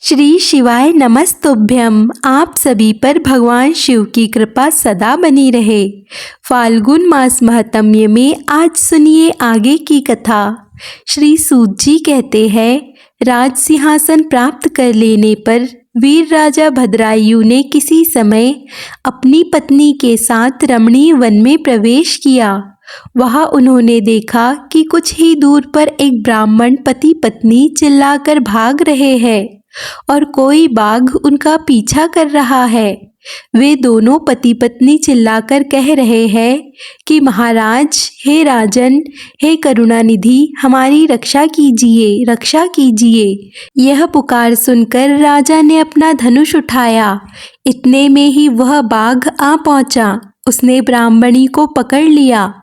श्री शिवाय नमस्तुभ्यम। आप सभी पर भगवान शिव की कृपा सदा बनी रहे। फाल्गुन मास महात्म्य में आज सुनिए आगे की कथा। श्री सूत जी कहते हैं, राज सिंहासन प्राप्त कर लेने पर वीर राजा भद्रायु ने किसी समय अपनी पत्नी के साथ रमणीय वन में प्रवेश किया। वहां उन्होंने देखा कि कुछ ही दूर पर एक ब्राह्मण पति पत्नी चिल्लाकर भाग रहे हैं और कोई बाघ उनका पीछा कर रहा है। वे दोनों पति पत्नी चिल्लाकर कह रहे हैं कि महाराज, हे राजन, हे करुणानिधि, हमारी रक्षा कीजिए, रक्षा कीजिए। यह पुकार सुनकर राजा ने अपना धनुष उठाया। इतने में ही वह बाघ आ पहुंचा। उसने ब्राह्मणी को पकड़ लिया।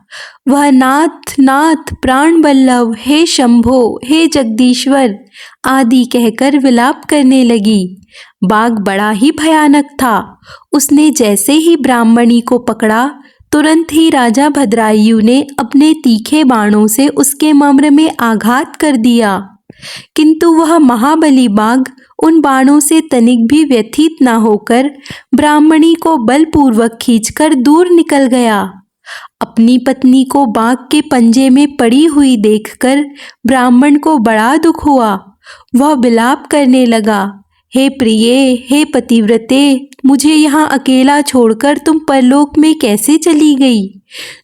वह नाथ नाथ, प्राण बल्लभ, हे शंभो, हे जगदीश्वर आदि कहकर विलाप करने लगी। बाघ बड़ा ही भयानक था। उसने जैसे ही ब्राह्मणी को पकड़ा, तुरंत ही राजा भद्रायु ने अपने तीखे बाणों से उसके मर्म में आघात कर दिया। किंतु वह महाबली बाघ उन बाणों से तनिक भी व्यथित न होकर ब्राह्मणी को बलपूर्वक खींचकर दूर निकल गया। अपनी पत्नी को बाघ के पंजे में पड़ी हुई देखकर ब्राह्मण को बड़ा दुख हुआ। वह विलाप करने लगा, हे प्रिये, हे पतिव्रते, मुझे यहाँ अकेला छोड़कर तुम परलोक में कैसे चली गई?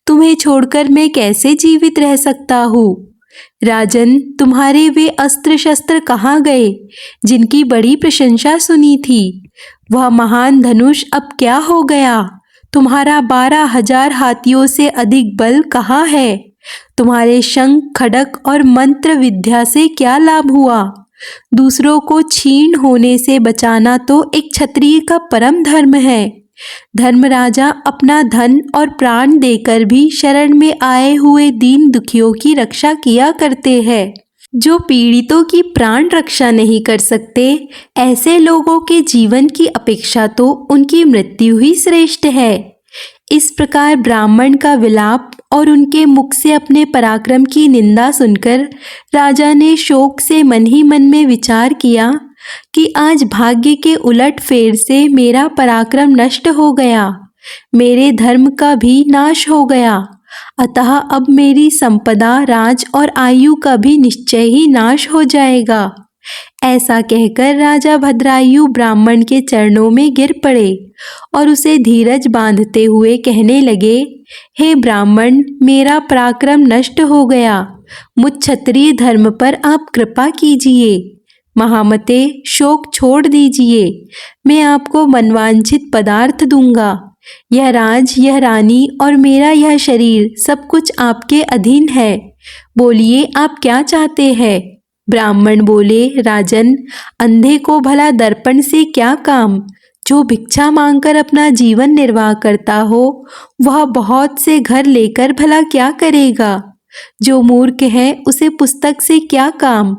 तुम्हें छोड़कर मैं कैसे जीवित रह सकता हूँ? राजन, तुम्हारे वे अस्त्र शस्त्र कहाँ गए जिनकी बड़ी प्रशंसा सुनी थी? वह महान धनुष अब क्या हो गया? तुम्हारा 12,000 हाथियों से अधिक बल कहाँ है? तुम्हारे शंख, खड्ग और मंत्र विद्या से क्या लाभ हुआ? दूसरों को छीन होने से बचाना तो एक क्षत्रिय का परम धर्म है। धर्मराजा अपना धन और प्राण देकर भी शरण में आए हुए दीन दुखियों की रक्षा किया करते हैं। जो पीड़ितों की प्राण रक्षा नहीं कर सकते, ऐसे लोगों के जीवन की अपेक्षा तो उनकी मृत्यु ही श्रेष्ठ है। इस प्रकार ब्राह्मण का विलाप और उनके मुख से अपने पराक्रम की निंदा सुनकर राजा ने शोक से मन ही मन में विचार किया कि आज भाग्य के उलट फेर से मेरा पराक्रम नष्ट हो गया, मेरे धर्म का भी नाश हो गया। अतः अब मेरी संपदा, राज और आयु का भी निश्चय ही नाश हो जाएगा। ऐसा कहकर राजा भद्रायु ब्राह्मण के चरणों में गिर पड़े और उसे धीरज बांधते हुए कहने लगे, हे ब्राह्मण, मेरा पराक्रम नष्ट हो गया। मुझ क्षत्रिय धर्म पर आप कृपा कीजिए। महामते, शोक छोड़ दीजिए। मैं आपको मनवांछित पदार्थ दूंगा। यह राज, यह रानी और मेरा यह शरीर सब कुछ आपके अधीन है। बोलिए, आप क्या चाहते हैं? ब्राह्मण बोले, राजन, अंधे को भला दर्पण से क्या काम? जो भिक्षा मांगकर अपना जीवन निर्वाह करता हो, वह बहुत से घर लेकर भला क्या करेगा? जो मूर्ख है, उसे पुस्तक से क्या काम?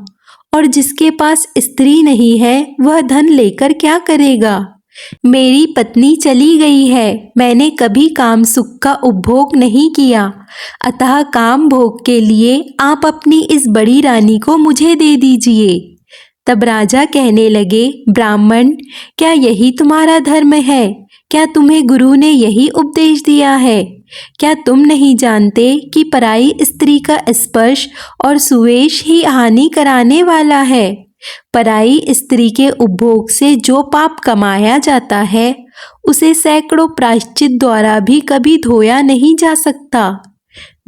और जिसके पास स्त्री नहीं है, वह धन लेकर क्या करेगा? मेरी पत्नी चली गई है। मैंने कभी काम सुख का उपभोग नहीं किया, अतः काम भोग के लिए आप अपनी इस बड़ी रानी को मुझे दे दीजिए। तब राजा कहने लगे, ब्राह्मण, क्या यही तुम्हारा धर्म है? क्या तुम्हें गुरु ने यही उपदेश दिया है? क्या तुम नहीं जानते कि पराई स्त्री का स्पर्श और सुवेश ही हानि कराने वाला है? पराई स्त्री के उपभोग से जो पाप कमाया जाता है, उसे सैकड़ों प्रायश्चित द्वारा भी कभी धोया नहीं जा सकता।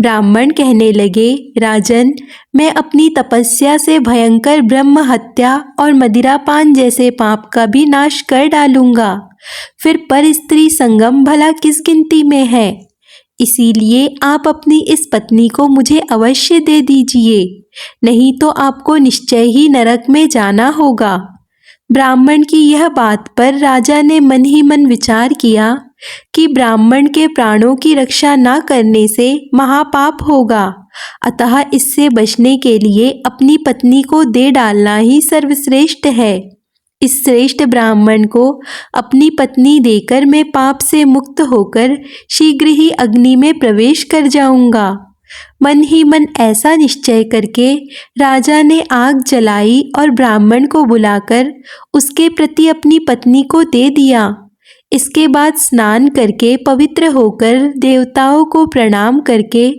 ब्राह्मण कहने लगे, राजन, मैं अपनी तपस्या से भयंकर ब्रह्म हत्या और मदिरापान जैसे पाप का भी नाश कर डालूंगा। फिर पर स्त्री संगम भला किस गिनती में है? इसीलिए आप अपनी इस पत्नी को मुझे अवश्य दे दीजिए, नहीं तो आपको निश्चय ही नरक में जाना होगा। ब्राह्मण की यह बात पर राजा ने मन ही मन विचार किया कि ब्राह्मण के प्राणों की रक्षा न करने से महापाप होगा, अतः इससे बचने के लिए अपनी पत्नी को दे डालना ही सर्वश्रेष्ठ है। इस श्रेष्ठ ब्राह्मण को अपनी पत्नी देकर मैं पाप से मुक्त होकर शीघ्र ही अग्नि में प्रवेश कर जाऊंगा। मन ही मन ऐसा निश्चय करके राजा ने आग जलाई और ब्राह्मण को बुलाकर उसके प्रति अपनी पत्नी को दे दिया। इसके बाद स्नान करके पवित्र होकर देवताओं को प्रणाम करके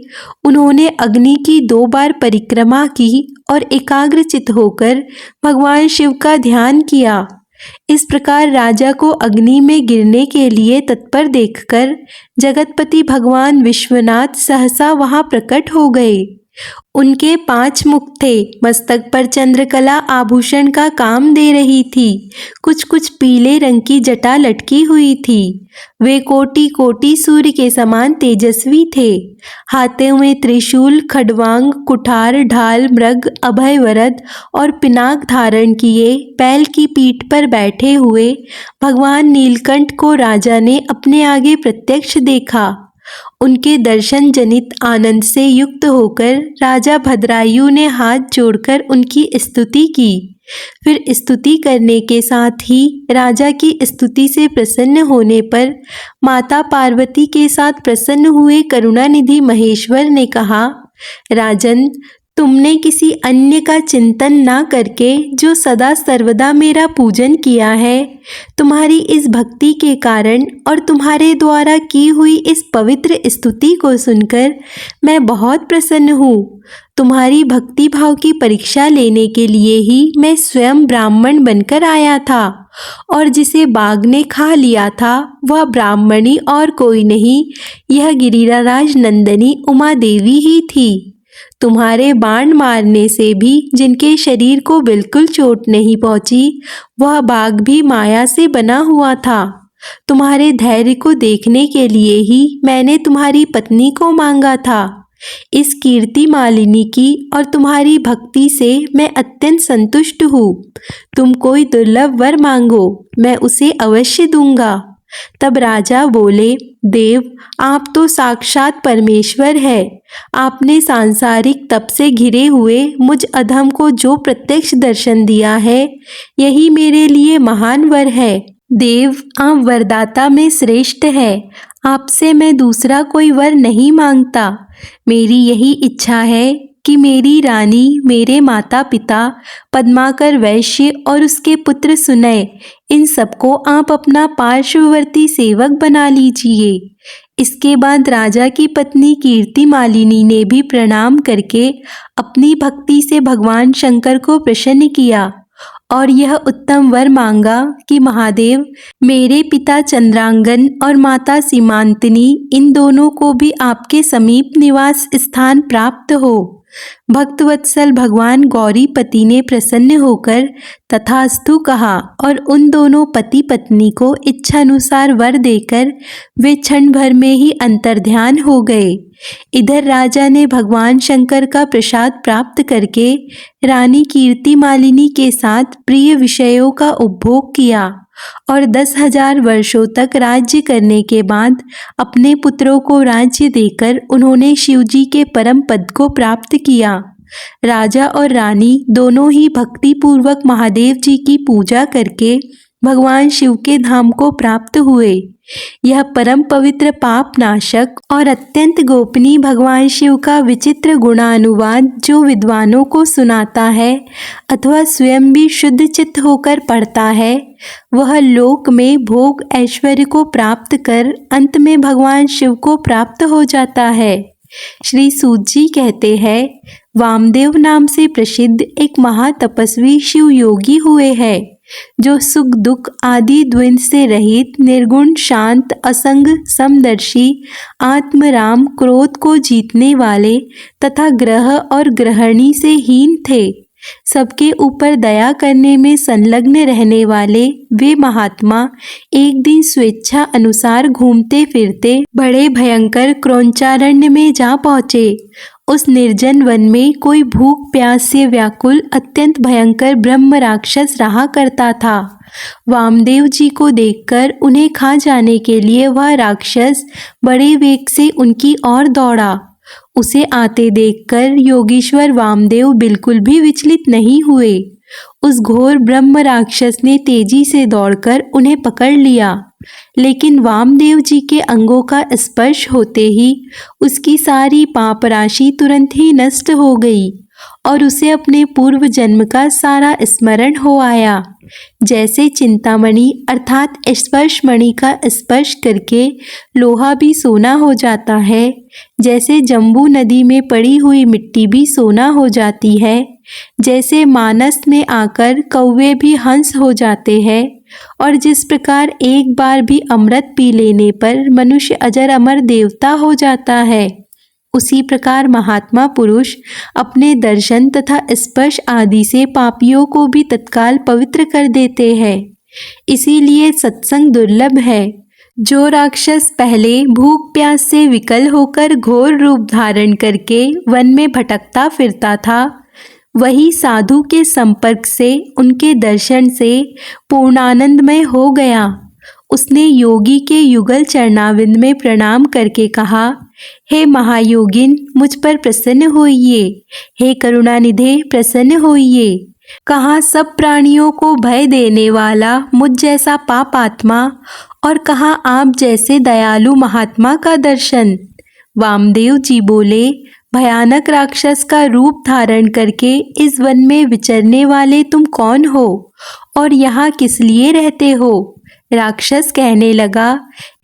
उन्होंने अग्नि की 2 बार परिक्रमा की और एकाग्रचित होकर भगवान शिव का ध्यान किया। इस प्रकार राजा को अग्नि में गिरने के लिए तत्पर देखकर जगतपति भगवान विश्वनाथ सहसा वहां प्रकट हो गए। उनके 5 मुख थे, मस्तक पर चंद्रकला आभूषण का काम दे रही थी, कुछ कुछ पीले रंग की जटा लटकी हुई थी। वे कोटि कोटि सूर्य के समान तेजस्वी थे। हाथों में त्रिशूल, खड्वांग, कुठार, ढाल, मृग, अभय वरद और पिनाक धारण किए बैल की पीठ पर बैठे हुए भगवान नीलकंठ को राजा ने अपने आगे प्रत्यक्ष देखा। उनके दर्शन जनित आनंद से युक्त होकर राजा भद्रायु ने हाथ जोड़कर उनकी स्तुति की। फिर स्तुति करने के साथ ही राजा की स्तुति से प्रसन्न होने पर माता पार्वती के साथ प्रसन्न हुए करुणानिधि महेश्वर ने कहा, राजन, तुमने किसी अन्य का चिंतन ना करके जो सदा सर्वदा मेरा पूजन किया है, तुम्हारी इस भक्ति के कारण और तुम्हारे द्वारा की हुई इस पवित्र स्तुति को सुनकर मैं बहुत प्रसन्न हूँ। तुम्हारी भक्ति भाव की परीक्षा लेने के लिए ही मैं स्वयं ब्राह्मण बनकर आया था, और जिसे बाघ ने खा लिया था वह ब्राह्मणी और कोई नहीं, यह गिरिराज नंदनी उमा देवी ही थी। तुम्हारे बाण मारने से भी जिनके शरीर को बिल्कुल चोट नहीं पहुंची, वह बाघ भी माया से बना हुआ था। तुम्हारे धैर्य को देखने के लिए ही मैंने तुम्हारी पत्नी को मांगा था। इस कीर्ति मालिनी की और तुम्हारी भक्ति से मैं अत्यंत संतुष्ट हूँ। तुम कोई दुर्लभ वर मांगो, मैं उसे अवश्य दूंगा। तब राजा बोले, देव, आप तो साक्षात परमेश्वर है। आपने सांसारिक तप से घिरे हुए मुझ अधम को जो प्रत्यक्ष दर्शन दिया है, यही मेरे लिए महान वर है। देव, आप वरदाता में श्रेष्ठ है। आपसे मैं दूसरा कोई वर नहीं मांगता। मेरी यही इच्छा है कि मेरी रानी, मेरे माता पिता, पद्माकर वैश्य और उसके पुत्र सुनय, इन सबको आप अपना पार्श्ववर्ती सेवक बना लीजिए। इसके बाद राजा की पत्नी कीर्ति मालिनी ने भी प्रणाम करके अपनी भक्ति से भगवान शंकर को प्रसन्न किया और यह उत्तम वर मांगा कि महादेव, मेरे पिता चंद्रांगन और माता सीमांतिनी, इन दोनों को भी आपके समीप निवास स्थान प्राप्त हो। भक्तवत्सल भगवान गौरीपति ने प्रसन्न होकर तथास्तु कहा और उन दोनों पति पत्नी को इच्छानुसार वर देकर वे क्षण भर में ही अंतर्ध्यान हो गए। इधर राजा ने भगवान शंकर का प्रसाद प्राप्त करके रानी कीर्ति मालिनी के साथ प्रिय विषयों का उपभोग किया और 10,000 वर्षों तक राज्य करने के बाद अपने पुत्रों को राज्य देकर उन्होंने शिवजी के परम पद को प्राप्त किया। राजा और रानी दोनों ही भक्ति पूर्वक महादेव जी की पूजा करके भगवान शिव के धाम को प्राप्त हुए। यह परम पवित्र पाप नाशक और अत्यंत गोपनीय भगवान शिव का विचित्र गुणानुवाद जो विद्वानों को सुनाता है अथवा स्वयं भी शुद्ध चित्त होकर पढ़ता है, वह लोक में भोग ऐश्वर्य को प्राप्त कर अंत में भगवान शिव को प्राप्त हो जाता है। श्री सूत जी कहते हैं, वामदेव नाम से प्रसिद्ध एक महातपस्वी शिव योगी हुए हैं, जो सुख दुख आदि द्वंद से रहित, निर्गुण, शांत, असंग, समदर्शी, आत्मराम, क्रोध को जीतने वाले तथा ग्रह और ग्रहणी से हीन थे। सबके ऊपर दया करने में संलग्न रहने वाले वे महात्मा एक दिन स्वेच्छा अनुसार घूमते फिरते बड़े भयंकर क्रौंचारण्य में जा पहुँचे। उस निर्जन वन में कोई भूख प्यास से व्याकुल अत्यंत भयंकर ब्रह्म राक्षस रहा करता था। वामदेव जी को देखकर उन्हें खा जाने के लिए वह राक्षस बड़े वेग से उनकी ओर दौड़ा। उसे आते देखकर योगीश्वर वामदेव बिल्कुल भी विचलित नहीं हुए। उस घोर ब्रह्म राक्षस ने तेजी से दौड़कर उन्हें पकड़ लिया। लेकिन वामदेव जी के अंगों का स्पर्श होते ही उसकी सारी पाप राशि तुरंत ही नष्ट हो गई और उसे अपने पूर्व जन्म का सारा स्मरण हो आया। जैसे चिंतामणि अर्थात स्पर्श मणि का स्पर्श करके लोहा भी सोना हो जाता है, जैसे जम्बू नदी में पड़ी हुई मिट्टी भी सोना हो जाती है, जैसे मानस में आकर कौवे भी हंस हो जाते हैं, और जिस प्रकार एक बार भी अमृत पी लेने पर मनुष्य अजर अमर देवता हो जाता है, उसी प्रकार महात्मा पुरुष अपने दर्शन तथा स्पर्श आदि से पापियों को भी तत्काल पवित्र कर देते हैं। इसीलिए सत्संग दुर्लभ है। जो राक्षस पहले भूख प्यास से विकल होकर घोर रूप धारण करके वन में भटकता फिरता था, वही साधु के संपर्क से, उनके दर्शन से पूर्णानंदमय हो गया। उसने योगी के युगल चरणाविंद में प्रणाम करके कहा, हे महायोगिन, मुझ पर प्रसन्न होइए। हे करुणानिधे, प्रसन्न होइए। कहाँ सब प्राणियों को भय देने वाला मुझ जैसा पापात्मा और कहाँ आप जैसे दयालु महात्मा का दर्शन। वामदेव जी बोले, भयानक राक्षस का रूप धारण करके इस वन में विचरने वाले तुम कौन हो और यहाँ किस लिए रहते हो? राक्षस कहने लगा,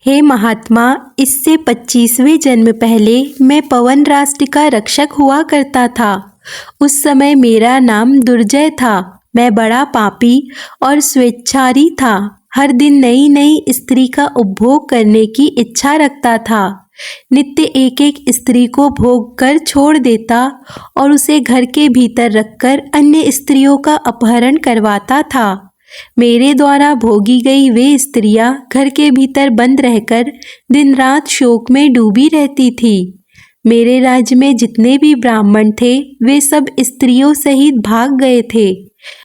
हे महात्मा, इससे 25वें जन्म पहले मैं पवन राष्ट्र का रक्षक हुआ करता था। उस समय मेरा नाम दुर्जय था। मैं बड़ा पापी और स्वेच्छारी था। हर दिन नई नई स्त्री का उपभोग करने की इच्छा रखता था। नित्य एक एक स्त्री को भोग कर छोड़ देता और उसे घर के भीतर रखकर अन्य स्त्रियों का अपहरण करवाता था। मेरे द्वारा भोगी गई वे स्त्रियां घर के भीतर बंद रहकर दिन रात शोक में डूबी रहती थी। मेरे राज्य में जितने भी ब्राह्मण थे वे सब स्त्रियों सहित भाग गए थे।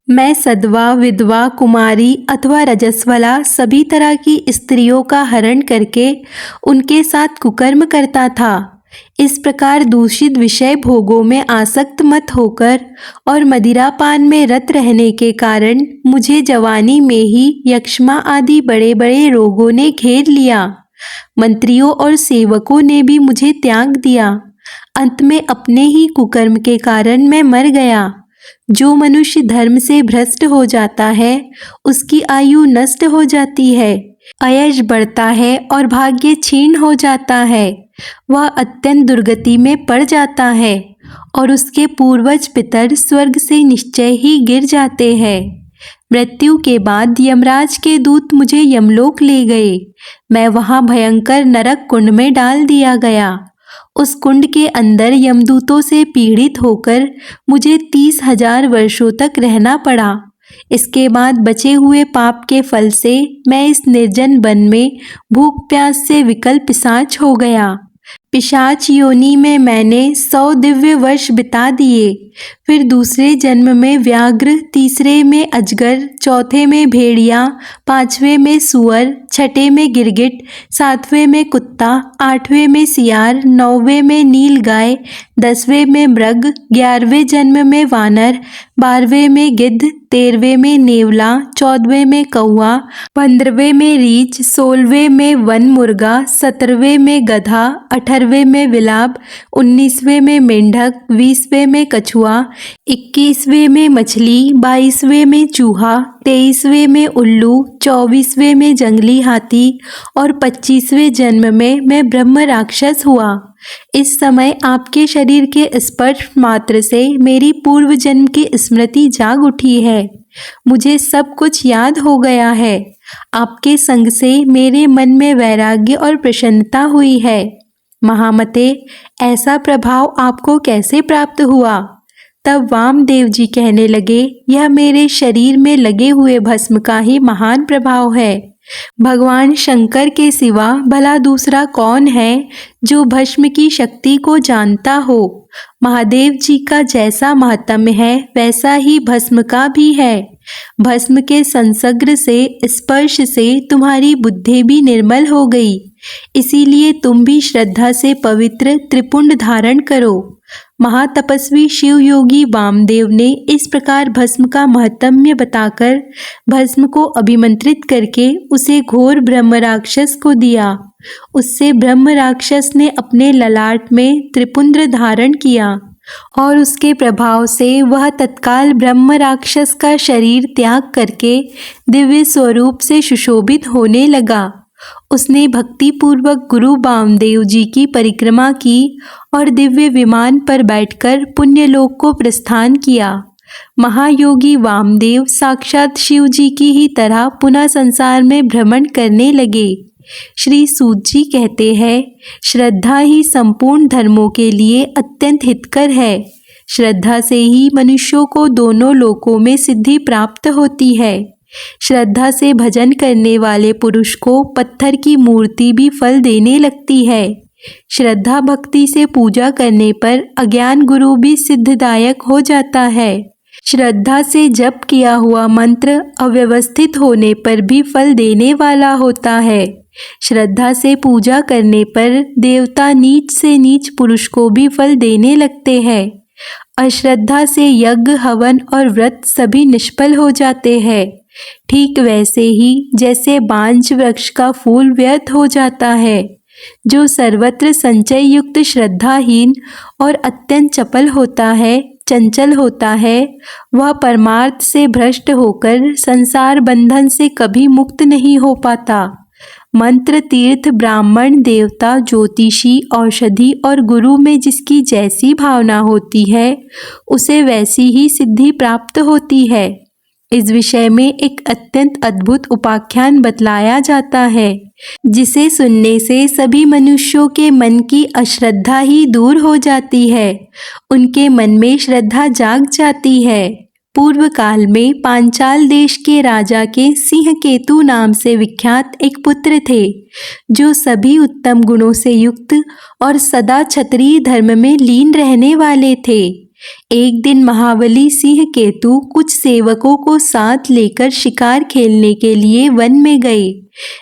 मैं सदवा, विधवा, कुमारी अथवा रजस्वला सभी तरह की स्त्रियों का हरण करके उनके साथ कुकर्म करता था। इस प्रकार दूषित विषय भोगों में आसक्त मत होकर और मदिरापान में रत रहने के कारण मुझे जवानी में ही यक्ष्मा आदि बड़े बड़े रोगों ने घेर लिया। मंत्रियों और सेवकों ने भी मुझे त्याग दिया। अंत में अपने ही कुकर्म के कारण मैं मर गया। जो मनुष्य धर्म से भ्रष्ट हो जाता है उसकी आयु नष्ट हो जाती है, अयश बढ़ता है और भाग्य क्षीण हो जाता है। वह अत्यंत दुर्गति में पड़ जाता है और उसके पूर्वज पितर स्वर्ग से निश्चय ही गिर जाते हैं। मृत्यु के बाद यमराज के दूत मुझे यमलोक ले गए। मैं वहाँ भयंकर नरक कुंड में डाल दिया गया। उस कुंड के अंदर यमदूतों से पीड़ित होकर मुझे 30,000 वर्षों तक रहना पड़ा। इसके बाद बचे हुए पाप के फल से मैं इस निर्जन वन में भूख प्यास से विकल पिशाच हो गया। पिशाच योनि में मैंने 100 दिव्य वर्ष बिता दिए। फिर दूसरे जन्म में व्याघ्र, तीसरे में अजगर, चौथे में भेड़िया, 5वें में सुअर, 6ठे में गिरगिट, 7वें में कुत्ता, 8वें में सियार, 9वें में नील गाय, 10वें में मृग, 11वें जन्म में वानर, 12वें में गिद्ध, 13वें में नेवला, 14वें में कौआ, 15वें में रीछ, 16वें में वन मुर्गा, 17वें में गधा, 18वें में विलाप, 19वें में मेंढक, 20वें में कछुआ, 21वें में मछली, 22वें में चूहा, 23वें में उल्लू, 24वें में जंगली हाथी और 25वें जन्म में मैं ब्रह्म राक्षस हुआ। इस समय आपके शरीर के स्पर्श मात्र से मेरी पूर्व जन्म की स्मृति जाग उठी है। मुझे सब कुछ याद हो गया है। आपके संग से मेरे मन में वैराग्य और प्रसन्नता हुई है। महामते, ऐसा प्रभाव आपको कैसे प्राप्त हुआ? तब वामदेव जी कहने लगे, यह मेरे शरीर में लगे हुए भस्म का ही महान प्रभाव है। भगवान शंकर के सिवा भला दूसरा कौन है जो भस्म की शक्ति को जानता हो? महादेव जी का जैसा महात्म्य है वैसा ही भस्म का भी है। भस्म के संसर्ग से, स्पर्श से तुम्हारी बुद्धि भी निर्मल हो गई। इसीलिए तुम भी श्रद्धा से पवित्र त्रिपुंड धारण करो। महातपस्वी शिव योगी वामदेव ने इस प्रकार भस्म का महत्म्य बताकर भस्म को अभिमंत्रित करके उसे घोर ब्रह्म राक्षस को दिया। उससे ब्रह्म राक्षस ने अपने ललाट में त्रिपुंड्र धारण किया और उसके प्रभाव से वह तत्काल ब्रह्म राक्षस का शरीर त्याग करके दिव्य स्वरूप से सुशोभित होने लगा। उसने भक्ति पूर्वक गुरु वामदेव जी की परिक्रमा की और दिव्य विमान पर बैठकर पुण्यलोक को प्रस्थान किया। महायोगी वामदेव साक्षात शिव जी की ही तरह पुनः संसार में भ्रमण करने लगे। श्री सूत जी कहते हैं, श्रद्धा ही संपूर्ण धर्मों के लिए अत्यंत हितकर है। श्रद्धा से ही मनुष्यों को दोनों लोकों में सिद्धि प्राप्त होती है। श्रद्धा से भजन करने वाले पुरुष को पत्थर की मूर्ति भी फल देने लगती है। श्रद्धा भक्ति से पूजा करने पर अज्ञान गुरु भी सिद्धदायक हो जाता है। श्रद्धा से जप किया हुआ मंत्र अव्यवस्थित होने पर भी फल देने वाला होता है। श्रद्धा से पूजा करने पर देवता नीच से नीच पुरुष को भी फल देने लगते हैं। अश्रद्धा से यज्ञ, हवन और व्रत सभी निष्फल हो जाते हैं। ठीक वैसे ही जैसे बांज वृक्ष का फूल व्यर्थ हो जाता है। जो सर्वत्र संचय युक्त श्रद्धाहीन और अत्यंत चंचल होता है, वह परमार्थ से भ्रष्ट होकर संसार बंधन से कभी मुक्त नहीं हो पाता। मंत्र, तीर्थ, ब्राह्मण, देवता, ज्योतिषी, औषधि और गुरु में जिसकी जैसी भावना होती है, उसे वैसी ही सिद्धि प्राप्त होती है। इस विषय में एक अत्यंत अद्भुत उपाख्यान बतलाया जाता है, जिसे सुनने से सभी मनुष्यों के मन की अश्रद्धा ही दूर हो जाती है। उनके मन में श्रद्धा जाग जाती है। पूर्व काल में पांचाल देश के राजा के सिंह केतु नाम से विख्यात एक पुत्र थे, जो सभी उत्तम गुणों से युक्त और सदा क्षत्रिय धर्म में लीन रहने वाले थे। एक दिन महाबली सिंह केतु कुछ सेवकों को साथ लेकर शिकार खेलने के लिए वन में गए।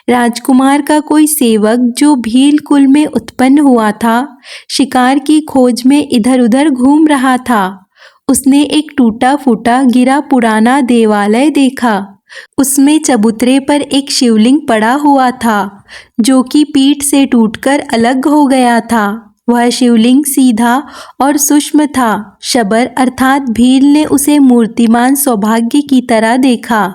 राजकुमार का कोई सेवक जो भील कुल में उत्पन्न हुआ था, शिकार की खोज में इधर उधर घूम रहा था। उसने एक टूटा फूटा गिरा पुराना देवालय देखा। उसमें चबूतरे पर एक शिवलिंग पड़ा हुआ था, जो कि पीठ से टूटकर अलग हो गया था। वह शिवलिंग सीधा और सूक्ष्म था। शबर अर्थात भील ने उसे मूर्तिमान सौभाग्य की तरह देखा।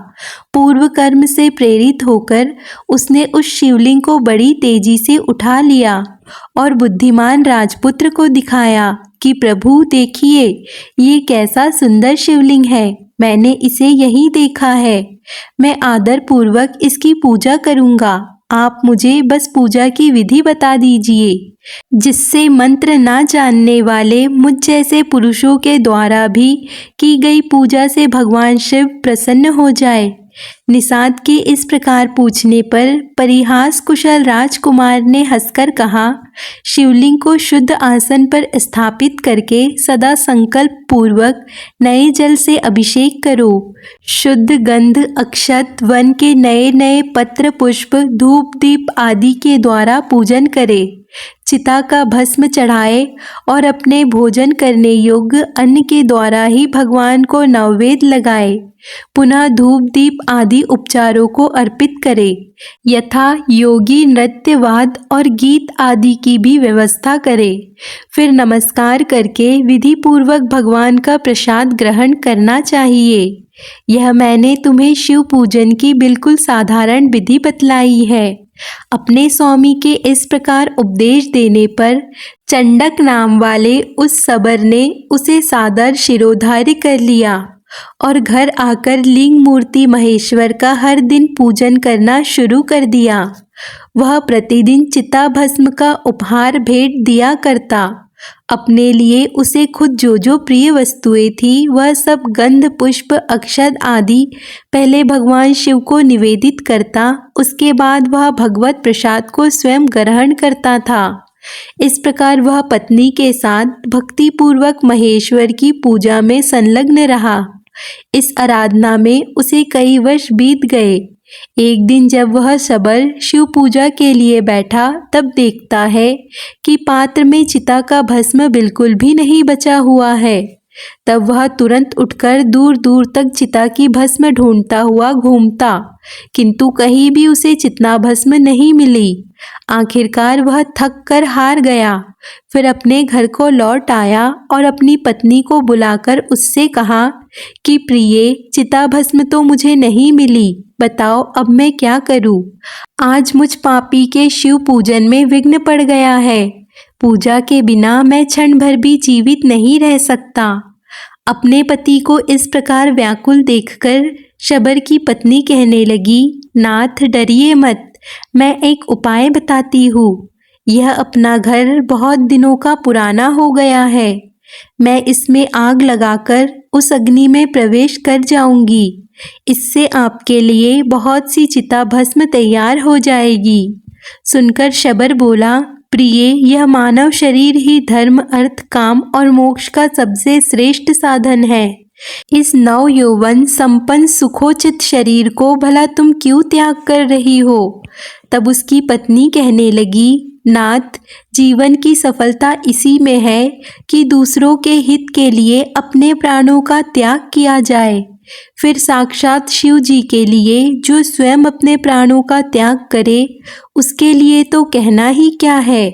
पूर्व कर्म से प्रेरित होकर उसने उस शिवलिंग को बड़ी तेजी से उठा लिया और बुद्धिमान राजपुत्र को दिखाया कि प्रभु देखिए, ये कैसा सुंदर शिवलिंग है। मैंने इसे यहीं देखा है। मैं आदर पूर्वक इसकी पूजा करूँगा। आप मुझे बस पूजा की विधि बता दीजिए, जिससे मंत्र ना जानने वाले मुझ जैसे पुरुषों के द्वारा भी की गई पूजा से भगवान शिव प्रसन्न हो जाए। निषाद के इस प्रकार पूछने पर परिहास कुशल राजकुमार ने हंसकर कहा, शिवलिंग को शुद्ध आसन पर स्थापित करके सदा संकल्प पूर्वक नए जल से अभिषेक करो। शुद्ध गंध, अक्षत, वन के नए नए पत्र, पुष्प, धूप, दीप आदि के द्वारा पूजन करे। चिता का भस्म चढ़ाए और अपने भोजन करने योग्य अन्न के द्वारा ही भगवान को नैवेद्य लगाए। पुनः धूप, दीप आदि उपचारों को अर्पित करे। यथा योगी नृत्य, वाद और गीत आदि की भी व्यवस्था करे। फिर नमस्कार करके विधि पूर्वक भगवान का प्रसाद ग्रहण करना चाहिए। यह मैंने तुम्हें शिव पूजन की बिल्कुल साधारण विधि बतलाई है। अपने स्वामी के इस प्रकार उपदेश देने पर चंडक नाम वाले उस सबर ने उसे सादर शिरोधार्य कर लिया और घर आकर लिंग मूर्ति महेश्वर का हर दिन पूजन करना शुरू कर दिया। वह प्रतिदिन चिता भस्म का उपहार भेंट दिया करता। अपने लिए उसे खुद जो जो प्रिय वस्तुएं थी, वह सब गंध, पुष्प, अक्षत आदि पहले भगवान शिव को निवेदित करता। उसके बाद वह भगवत प्रसाद को स्वयं ग्रहण करता था। इस प्रकार वह पत्नी के साथ भक्ति पूर्वक महेश्वर की पूजा में संलग्न रहा। इस आराधना में उसे कई वर्ष बीत गए। एक दिन जब वह शबर शिव पूजा के लिए बैठा तब देखता है कि पात्र में चिता का भस्म बिल्कुल भी नहीं बचा हुआ है। तब वह तुरंत उठकर दूर दूर तक चिता की भस्म ढूंढता हुआ घूमता, किंतु कहीं भी उसे चिता भस्म नहीं मिली। आखिरकार वह थक कर हार गया। फिर अपने घर को लौट आया और अपनी पत्नी को बुलाकर उससे कहा कि प्रिये, चिता भस्म तो मुझे नहीं मिली, बताओ अब मैं क्या करूं? आज मुझ पापी के शिव पूजन में विघ्न पड़ गया है। पूजा के बिना मैं क्षण भर भी जीवित नहीं रह सकता। अपने पति को इस प्रकार व्याकुल देखकर शबर की पत्नी कहने लगी, नाथ डरिए मत, मैं एक उपाय बताती हूँ। यह अपना घर बहुत दिनों का पुराना हो गया है। मैं इसमें आग लगाकर उस अग्नि में प्रवेश कर जाऊंगी। इससे आपके लिए बहुत सी चिता भस्म तैयार हो जाएगी। सुनकर शबर बोला, प्रिय, यह मानव शरीर ही धर्म, अर्थ, काम और मोक्ष का सबसे श्रेष्ठ साधन है। इस नव यौवन संपन्न सुखोचित शरीर को भला तुम क्यों त्याग कर रही हो? तब उसकी पत्नी कहने लगी, नाथ, जीवन की सफलता इसी में है कि दूसरों के हित के लिए अपने प्राणों का त्याग किया जाए। फिर साक्षात शिव जी के लिए जो स्वयं अपने प्राणों का त्याग करे, उसके लिए तो कहना ही क्या है।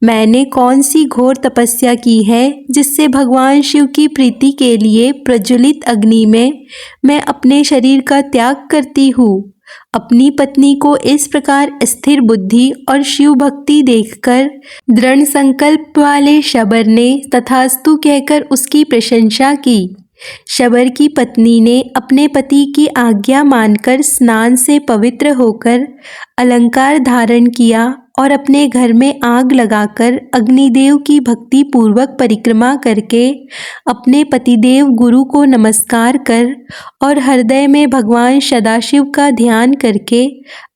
मैंने कौन सी घोर तपस्या की है जिससे भगवान शिव की प्रीति के लिए प्रज्वलित अग्नि में मैं अपने शरीर का त्याग करती हूँ। अपनी पत्नी को इस प्रकार स्थिर बुद्धि और शिव भक्ति देखकर दृढ़ संकल्प वाले शबर ने तथास्तु कहकर उसकी प्रशंसा की। शबर की पत्नी ने अपने पति की आज्ञा मानकर स्नान से पवित्र होकर अलंकार धारण किया और अपने घर में आग लगाकर अग्निदेव की भक्ति पूर्वक परिक्रमा करके अपने पतिदेव गुरु को नमस्कार कर और हृदय में भगवान सदाशिव का ध्यान करके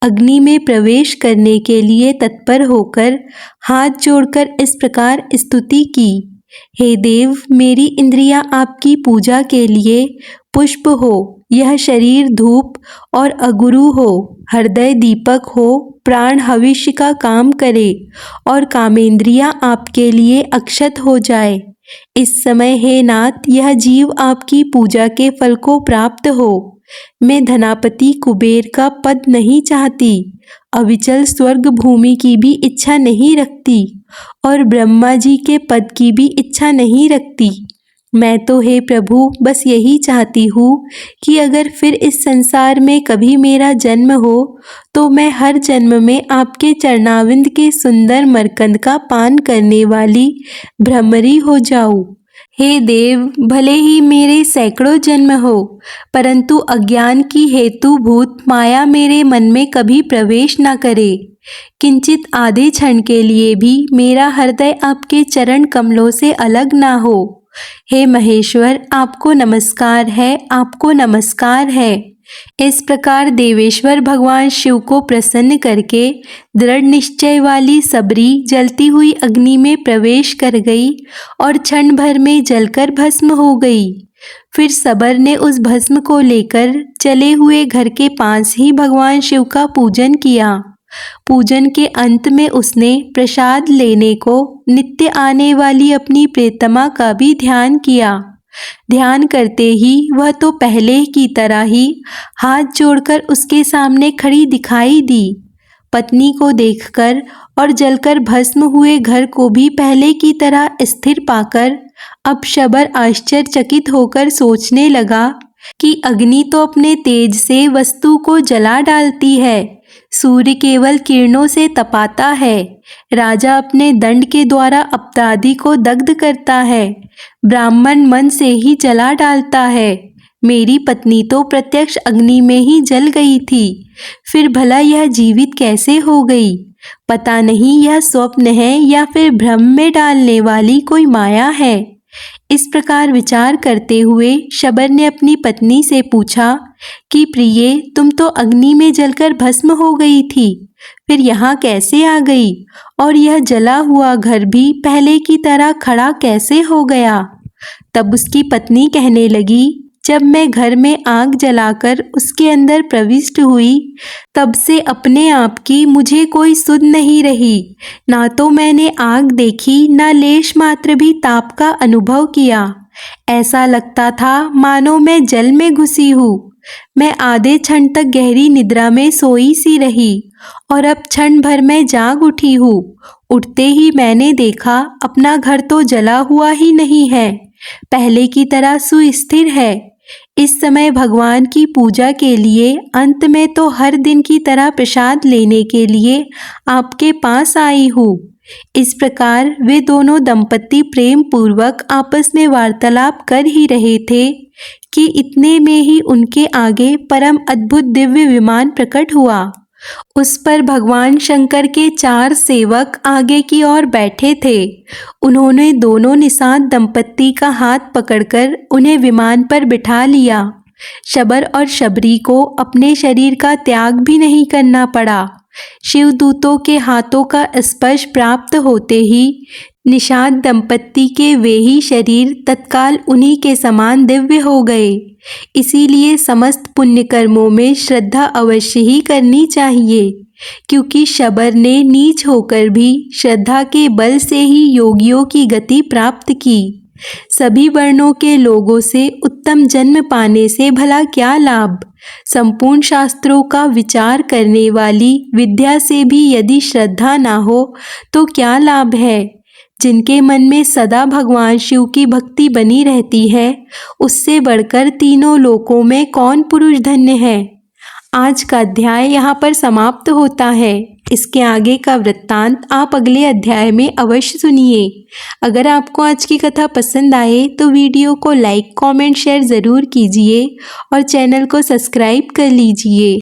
अग्नि में प्रवेश करने के लिए तत्पर होकर हाथ जोड़कर इस प्रकार स्तुति की, हे देव, मेरी इंद्रियां आपकी पूजा के लिए पुष्प हो, यह शरीर धूप और अगुरु हो, हृदय दीपक हो, प्राण हविष्य का काम करे और कामेंद्रियां आपके लिए अक्षत हो जाए। इस समय हे नाथ, यह जीव आपकी पूजा के फल को प्राप्त हो। मैं धनापति कुबेर का पद नहीं चाहती, अविचल स्वर्ग भूमि की भी इच्छा नहीं रखती और ब्रह्मा जी के पद की भी इच्छा नहीं रखती। मैं तो हे प्रभु बस यही चाहती हूँ कि अगर फिर इस संसार में कभी मेरा जन्म हो तो मैं हर जन्म में आपके चरणाविंद के सुंदर मरकंद का पान करने वाली भ्रमरी हो जाऊँ। हे देव, भले ही मेरे सैकड़ों जन्म हो, परंतु अज्ञान की हेतुभूत माया मेरे मन में कभी प्रवेश न करे। किंचित आधे क्षण के लिए भी मेरा हृदय आपके चरण कमलों से अलग ना हो। हे महेश्वर, आपको नमस्कार है, आपको नमस्कार है। इस प्रकार देवेश्वर भगवान शिव को प्रसन्न करके दृढ़ निश्चय वाली सबरी जलती हुई अग्नि में प्रवेश कर गई और क्षण भर में जलकर भस्म हो गई। फिर सबर ने उस भस्म को लेकर चले हुए घर के पास ही भगवान शिव का पूजन किया। पूजन के अंत में उसने प्रसाद लेने को नित्य आने वाली अपनी प्रियतमा का भी ध्यान किया। ध्यान करते ही वह तो पहले की तरह ही हाथ जोड़कर उसके सामने खड़ी दिखाई दी। पत्नी को देखकर और जलकर भस्म हुए घर को भी पहले की तरह स्थिर पाकर अब शबर आश्चर्यचकित होकर सोचने लगा कि अग्नि तो अपने तेज से वस्तु को जला डालती है, सूर्य केवल किरणों से तपाता है, राजा अपने दंड के द्वारा अपराधी को दग्ध करता है, ब्राह्मण मन से ही जला डालता है। मेरी पत्नी तो प्रत्यक्ष अग्नि में ही जल गई थी, फिर भला यह जीवित कैसे हो गई? पता नहीं यह स्वप्न है या फिर भ्रम में डालने वाली कोई माया है। इस प्रकार विचार करते हुए शबर ने अपनी पत्नी से पूछा कि प्रिये, तुम तो अग्नि में जलकर भस्म हो गई थी, फिर यहाँ कैसे आ गई? और यह जला हुआ घर भी पहले की तरह खड़ा कैसे हो गया? तब उसकी पत्नी कहने लगी, जब मैं घर में आग जलाकर उसके अंदर प्रविष्ट हुई, तब से अपने आप की मुझे कोई सुध नहीं रही। ना तो मैंने आग देखी, ना लेश मात्र भी ताप का अनुभव किया। ऐसा लगता था मानो मैं जल में घुसी हूँ। मैं आधे क्षण तक गहरी निद्रा में सोई सी रही और अब क्षण भर में जाग उठी हूँ। उठते ही मैंने देखा अपना घर तो जला हुआ ही नहीं है, पहले की तरह सुस्थिर है। इस समय भगवान की पूजा के लिए, अंत में तो हर दिन की तरह प्रसाद लेने के लिए आपके पास आई हूँ। इस प्रकार वे दोनों दंपति प्रेम पूर्वक आपस में वार्तालाप कर ही रहे थे कि इतने में ही उनके आगे परम अद्भुत दिव्य विमान प्रकट हुआ। उस पर भगवान शंकर के 4 सेवक आगे की ओर बैठे थे। उन्होंने दोनों निषाद दंपत्ति का हाथ पकड़कर उन्हें विमान पर बिठा लिया। शबर और शबरी को अपने शरीर का त्याग भी नहीं करना पड़ा। शिवदूतों के हाथों का स्पर्श प्राप्त होते ही निषाद दंपत्ति के वे ही शरीर तत्काल उन्हीं के समान दिव्य हो गए। इसीलिए समस्त पुण्य कर्मों में श्रद्धा अवश्य ही करनी चाहिए, क्योंकि शबर ने नीच होकर भी श्रद्धा के बल से ही योगियों की गति प्राप्त की। सभी वर्णों के लोगों से उत्तम जन्म पाने से भला क्या लाभ। संपूर्ण शास्त्रों का विचार करने वाली विद्या से भी यदि श्रद्धा ना हो तो क्या लाभ है। जिनके मन में सदा भगवान शिव की भक्ति बनी रहती है, उससे बढ़कर तीनों लोकों में कौन पुरुष धन्य है। आज का अध्याय यहाँ पर समाप्त होता है। इसके आगे का वृत्तांत आप अगले अध्याय में अवश्य सुनिए। अगर आपको आज की कथा पसंद आए तो वीडियो को लाइक, कमेंट, शेयर ज़रूर कीजिए और चैनल को सब्सक्राइब कर लीजिए।